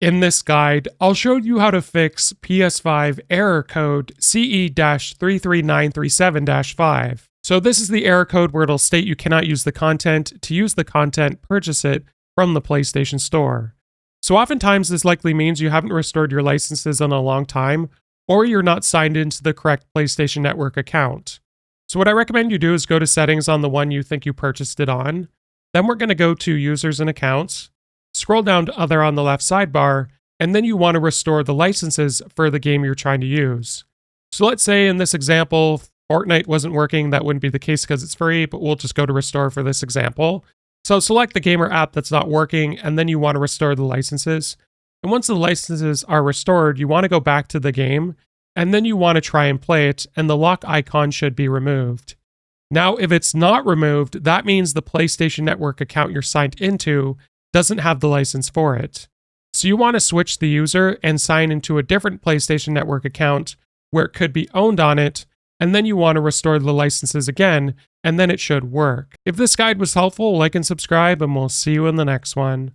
In this guide, I'll show you how to fix PS5 error code CE-33937-5. So this is the error code where it'll state you cannot use the content. To use the content, purchase it from the PlayStation Store. So oftentimes this likely means you haven't restored your licenses in a long time, or you're not signed into the correct PlayStation Network account. So what I recommend you do is go to settings on the one you think you purchased it on. Then we're going to go to users and accounts. Scroll down to other on the left sidebar, and then you want to restore the licenses for the game you're trying to use. So let's say in this example, Fortnite wasn't working. That wouldn't be the case because it's free, but we'll just go to restore for this example. So select the game or app that's not working, and then you want to restore the licenses. And once the licenses are restored, you want to go back to the game, and then you want to try and play it, and the lock icon should be removed. Now, if it's not removed, that means the PlayStation Network account you're signed into doesn't have the license for it. So you want to switch the user and sign into a different PlayStation Network account where it could be owned on it, and then you want to restore the licenses again, and then it should work. If this guide was helpful, like and subscribe, and we'll see you in the next one.